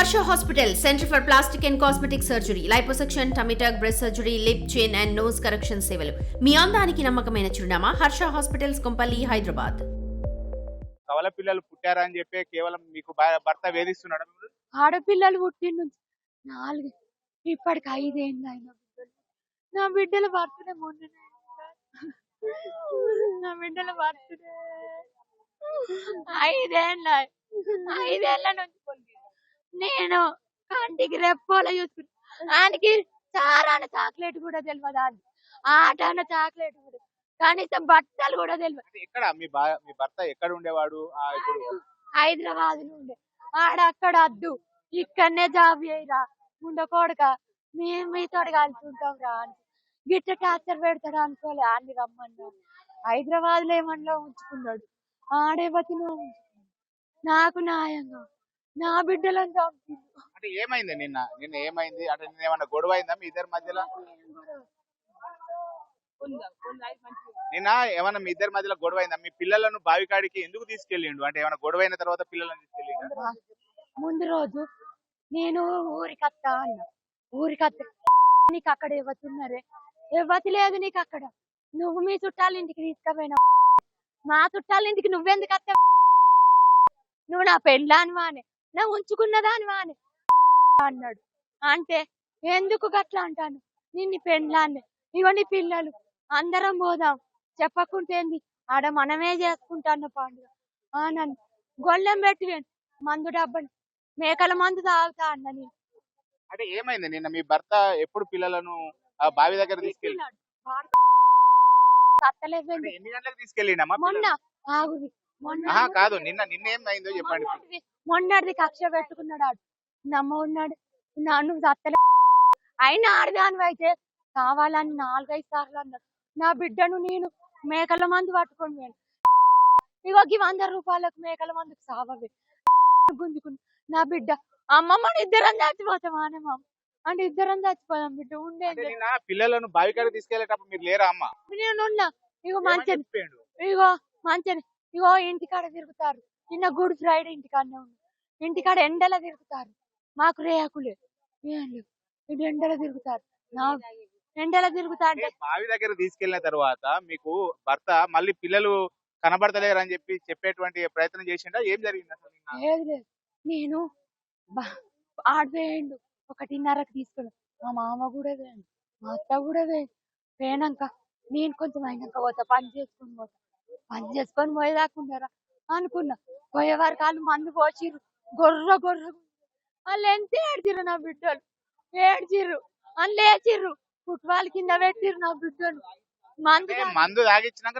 Harsha hospital centre for plastic and cosmetic surgery, liposuction, tummy టక్, breast surgery, lip, చిన్ and nose correction సేవలు. మీ అందానికి నమ్మకమైన చిరునామా హర్ష హాస్పిటల్స్, కొంపల్లి, హైదరాబాద్. కవల పిల్లలు పుట్టారా అని చెప్పి కేవలం మీకు భర్త వేధిస్తున్నాడు. ఆడపిల్లలు పుట్టిన నుంచి 4 ఇప్పటికి 5 ఏళ్ళు అయిన బిడ్డలు. నా బిడ్డల బర్త్డే మొన్ననే నా బిడ్డల బర్త్డే 5 ఏళ్ళ నుంచి నేను కంటికి రెప్పోలో చూసుకున్నా. ఆయనకి చారాన చాక్లెట్ కూడా తెలియదు, అది ఆట అన్న చాక్లెట్ కూడా, కనీసం బట్టలు కూడా తెలియదు. ఎక్కడ మీ భర్త ఎక్కడ ఉండేవాడు? ఇప్పుడు హైదరాబాద్ నుండి ఆడక్కడ అద్దు, ఇక్కడనే జాబ్ చేయరా ఉండకూడక, మేము మీతో కలిసి ఉంటాం రా అని గిట్ట టార్చర్ పెడతాడు అనుకోలే. అన్ని రమ్మన్నా హైదరాబాద్ లో ఏమన్నా ఉంచుకున్నాడు, ఆడే బతిలో నాకు న్యాయంగా నా బిడ్డలను చంపిండు. అంటే ఏమైంది నిన్న ఏమైంది? అంటే నిన్న ఏమన్నా గొడవ అయిందా మీ ఇద్దరి మధ్యలో? నిన్న ఏమన్నా మీ ఇద్దరి మధ్యలో గొడవ అయిందా? మీ పిల్లలను బావికాడికి ఎందుకు తీసుకెళ్ళిండు? అంటే ఏమన్నా గొడవ అయిన తర్వాత పిల్లలను తీసుకెళ్ళిండు? ముందు రోజు నేను ఊరికత్తా అన్నా, ఊరికత్తా నీకు అక్కడ ఇవ్వతున్నారే, ఇవ్వతి లేదు నీకు అక్కడ, నువ్వు మీ చుట్టాల ఇంటికి తీసుకుపోయినా, మా చుట్టాల ఇంటికి నువ్వెందుకు అత్తా, నువ్వు నా పెళ్ళాని వానే, నా ఉంచుకున్నదాని వానే అన్నాడు. అంటే ఎందుకు గట్లా అంటాను, నిన్ను పెళ్ళాన్ని, ఇగో నీ పిల్లలు అందరం పోదాం, చెప్పకుంటేంది ఆడ మనమే చేసుకుంటాను పండుగ నన్ను గొల్లెం పెట్టి మందు డబ్బని మేకల మందు తాగుతా అన్న. నేను అంటే ఏమైంది నిన్న మీ భర్త ఎప్పుడు పిల్లలను బావి దగ్గర తీసుకెళ్ళి ఎన్ని గంటలకు తీసుకెళ్ళిండమ్మా? మొన్న ఆగుది కాదు నిన్న ఏమైందో చెప్పండి. మొన్నటిది కక్ష పెట్టుకున్నాడు, ఆడు నమ్మ ఉన్నాడు, నన్ను సత్తలే అయినా ఆడదాని అయితే కావాలని 4-5 సార్లు అన్నాడు. నా బిడ్డను నేను మేకల మందు పట్టుకొని పోయాను, ఇగో 100 రూపాయలకు మేకల మందుకు సావవే గుంజుకుని నా బిడ్డ అమ్మమ్మని ఇద్దరం చచ్చిపోతామా అనే మామ అంటే ఇద్దరం చచ్చిపోయాం. బిడ్డ ఉండే పిల్లలను బావికాడికి తీసుకెళ్లేటప్పుడు మీరు లేరా అమ్మ? నేనున్నా, ఇగో మంచిని, ఇగో మంచిని, ఇగో ఇంటికాడ తిరుగుతారు, నిన్న గుడ్ ఫ్రైడే ఇంటికాడనే ఉంది, ఇంటికాడ ఎండల తిరుగుతారు, మాకు రేకులే ఇది ఎండల తిరుగుతారు, నా ఎండల తిరుగుతా అంటే. బావి దగ్గర తీసుకెళ్లిన తర్వాత మీకు భర్త మళ్ళీ పిల్లలు కనబడతలేరు అని చెప్పి చెప్పేటువంటి ప్రయత్నం చేసిండా? ఏం జరిగింది అసలు? లేదు లేదు, నేను ఆడిపోయిండు 1:30కి తీసుకెళ్ళి, మా మామ కూడా వేయండి, మా అత్త కూడా వేయనాక నేను కొంచెం అయినాక పోతా, పని చేసుకొని పోయేదాకుంటారా అనుకున్నా. పోయేవారు కాళ్ళు మందు పోసిర్రు, గొర్ర వాళ్ళు ఎంత ఏడ్చిర్రు, నా బిడ్డలు ఏడ్చిర్రు అని లేచిర్రు, ఫుట్బాల్ కింద పెట్టిర్రు నా బిడ్డలు. మందు తాగిచ్చినాక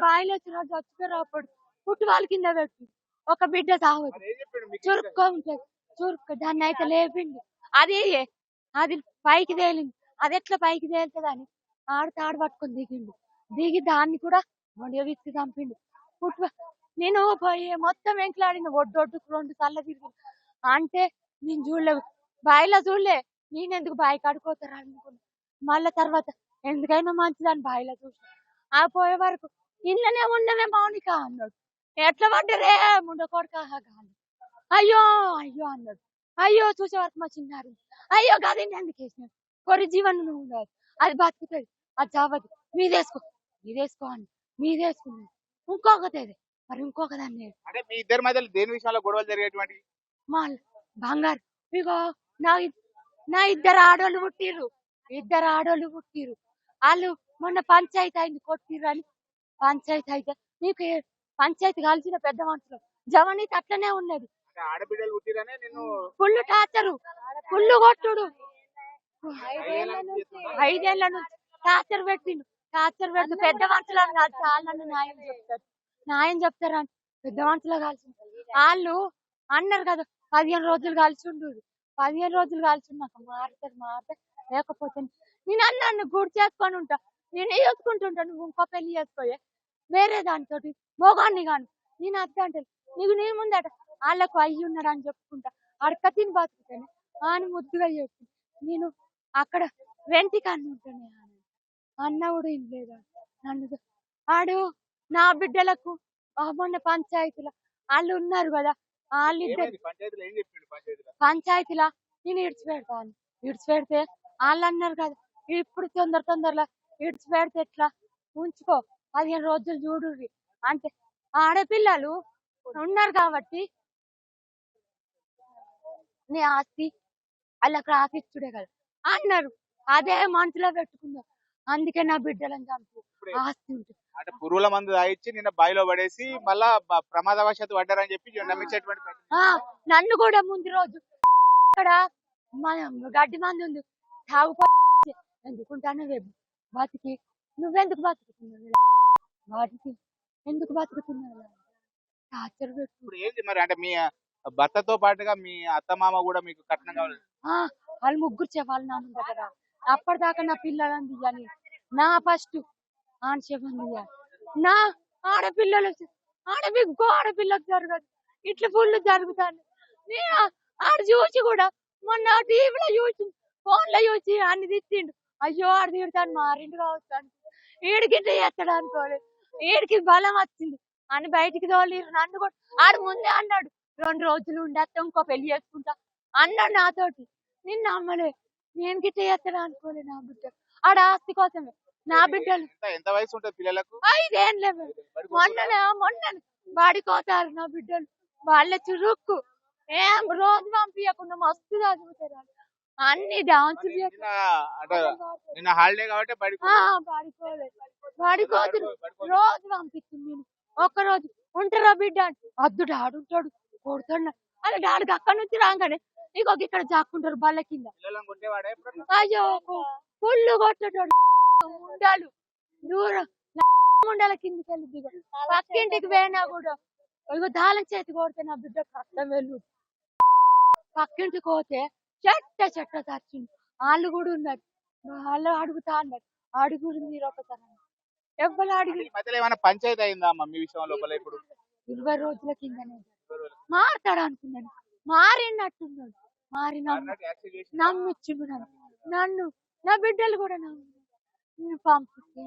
బాయిలో చచ్చిపోయారు. అప్పుడు ఫుట్బాల్ కింద పెట్టి ఒక బిడ్డ తాగదు, చురుక్క ఉంటది, చురుక్క దాన్ని అయితే లేపిండి, అది పైకి తేలింది, అది ఎట్లా పైకి తేలుతుంది అని తాడు పట్టుకొని దిగి దాన్ని కూడా విసికి చంపిండు. ఫుట్బాల్ నేను మొత్తం ఎంకలాడిన, ఒడ్డొడ్డుకు 2 సార్లు తిరిగి, అంటే నేను చూడలేదు, బాయిలో చూడలే, నేనెందుకు బాయి కడుకోతారు అనుకున్నా. మళ్ళా తర్వాత ఎందుకైనా మంచిదని బాయిలో చూసిన, ఆ పోయే వరకు ఇళ్ళనే ఉండవే మౌనిక అన్నాడు. ఎట్లా పడ్డరే ముండకోడుక, అయ్యో అన్నాడు. అయ్యో చూసే వరకు మా చిన్నారు, అయ్యో గది ఎందుకు వేసినాడు, కొరి జీవనం నువ్వు ఉండదు, అది బతుకుతుంది, అది చావదు, మీదేసుకో అని మీదేసుకున్నాడు. ఇంకొకటి మరి ఇంకొక దాన్ని అంటే మీ ఇద్దరి మధ్యలో దేని విషయంలో గొడవలు జరిగేటువంటి? మా బంగారు, ఇగో నా ఇద్దరు ఆడోళ్ళు పుట్టిర్రు, వాళ్ళు మొన్న పంచాయతీ అయింది కొట్టిర్రు అని. పంచాయతీ అయితే నీకు పంచాయతీ కలిసిన పెద్ద మనుషులు జవనీతి అట్లనే ఉన్నది. ఆడబిడ్డలు పుట్టిరనే నిన్ను ఫుల్ టార్చరు, ఫుల్ కొట్టుడు, 5 ఏళ్ల నుంచి టార్చర్ పెట్టి పెద్ద మనుషులను కాదు, చాలా న్యాయం చెప్తారని పెద్ద మనుషులు కలిసి వాళ్ళు అన్నారు కదా 15 రోజులు కలిసి ఉండు, 15 రోజులు కలిసి ఉన్నాక మారుతారు లేకపోతే నేను అన్నాను గుడి చేసుకొని ఉంటా, నేను చేసుకుంటుంటా, నువ్వు ఇంకో పెళ్లి చేసుకోయే వేరే దానితోటి మోగాన్ని కాను, నేను అర్థం అంటే నీకు నీ ముందట వాళ్ళకు అయ్యి ఉన్నాడు అని చెప్పుకుంటా అడక తిని బతుకుతాను అని ముద్దుగా చెప్పి నేను అక్కడ వెంటికి అన్ని ఉంటాను అన్న కూడా ఏం లేదా నన్ను. ఆడు నా బిడ్డలకు మొన్న పంచాయతీలో వాళ్ళు ఉన్నారు కదా, వాళ్ళిద్దరు ఏమైంది పంచాయతీలో ఏం చెప్పిండు పంచాయతీలో? పంచాయతీలా నేను ఇడిచిపెడతాను. ఇడిచిపెడితే వాళ్ళు అన్నారు కదా, ఇప్పుడు తొందరలో ఇడిచిపెడితే ఎట్లా, ఉంచుకో 15 రోజులు చూడుర్రి అంటే, ఆడపిల్లలు ఉన్నారు కాబట్టి నీ ఆస్తి వాళ్ళకి రాసిచ్చుడే కదా అన్నారు. అదే మనసులో పెట్టుకున్నా. అందుకే నా బిడ్డలను చంపు ఆస్తి ఉంటుంది. అంటే పురుగుల మందు తాగిచ్చి నిన్న బావిలో పడేసి మళ్ళా ప్రమాదవశాత్తు పడ్డారని చెప్పి నమ్మించేటువంటి ఆ నన్ను కూడా ముందు రోజు ఇక్కడ మన గడ్డి మంది ఉంది తాగుపో ఎందుకుంటాను బతికి, నువ్వెందుకు బతుకుతున్నావు బతికి, ఎందుకు బతుకుతున్నావు టార్చర్ పెట్టు. ఇప్పుడు ఏంది మరి? అంటే మీ భర్తతో పాటుగా మీ అత్తమామ కూడా మీకు కట్నం కావాలి? వాళ్ళు ముగ్గురు చెప్పాలి నా దగ్గర. అప్పటిదాకా నా పిల్లలని తీయాలి, నా ఫస్ట్ ఆన్షేపం తీయాలి. నా ఆడపిల్లలు ఆడపిల్లకు జరగదు, ఇట్లా ఫుల్ జరుగుతాను. నేను ఆడ చూసి కూడా మొన్న టీవీలో చూసి ఫోన్ లో చూసి అన్ని తిట్టిండు. అయ్యో ఆడ తిడతాను మారిండు కావచ్చు, ఈడికింటే చేస్తాడు అనుకోలేదు. ఈడికి బలం వచ్చింది అని బయటికి తోలిరు. నన్ను కూడా ఆడు ముందే అన్నాడు 2 రోజులు ఉండేస్తా ఇంకో పెళ్లి చేసుకుంటా అన్నాడు నాతోటి. నిన్ను నమ్మలే, నేను గిట్ట చేస్తాడు అనుకోలే. నా బిడ్డ ఆడ ఆస్తి కోసమే నా బిడ్డలు. ఎంత వయసు ఉంటుంది పిల్లలకు? 5 ఏళ్ళే. మొన్న బాడిపోతారు నా బిడ్డలు. వాళ్ళ చురుక్కు ఏం రోజు పంపించకుండా మస్తు చదువుతారు. అన్ని డాన్సులు నిన్న హాలిడే కాబట్టి బాడిపోతురు. రోజు పంపిస్తుంది. నేను ఒక్కరోజు ఉంటారా బిడ్డ అద్దు డాడు ఉంటాడు కొడుతున్నా అలా డాడికి అక్కడి నుంచి రాగానే ఇంకొక ఇక్కడ జాక్కుంటారు బల్ల కింద. అయ్యో పుల్లు కొట్టేటోడు ఉండాలి దూరం ఉండాలి కిందికి వెళ్ళి దిగ పక్కింటికి పోయినా కూడా ఇగో దాళం చేతి కొడితే నా బిడ్డ కష్టం వెళ్ళు. పక్కింటికి పోతే చెట్ట తచ్చింది. వాళ్ళు కూడా ఉన్నారు, వాళ్ళు అడుగుతా అన్నారు. అడుగురు మీరు ఒకసారి ఎవ్వరు అడిగి మధ్యలో ఏమైనా పంచాయతీ అయిందా అమ్మ మీ విషయం లోపల? ఇప్పుడు 20 రోజుల కిందనే మారుతాడు అనుకున్నాను, మారినట్టున్నాడు. మారి నమ్మిచ్చిండు నన్ను. నా బిడ్డలు కూడా నమ్మి పంపిస్తే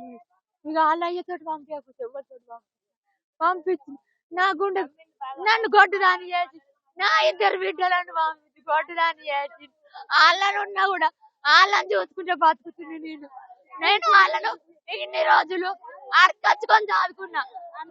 ఇక వాళ్ళ అయ్యతోటి పంపించకపోతే ఎవరితో పంపించి నా గుండె నన్ను గొడ్డుదాన్ని చేసి నా 2 బిడ్డలను పంపించి గొడ్డుదాన్ని చేసి వాళ్ళని ఉన్నా కూడా వాళ్ళని చూసుకుంటే బతుకుతుంది. నేను వాళ్ళను ఇన్ని రోజులు అడకచ్చుకొని చదువుకున్నా.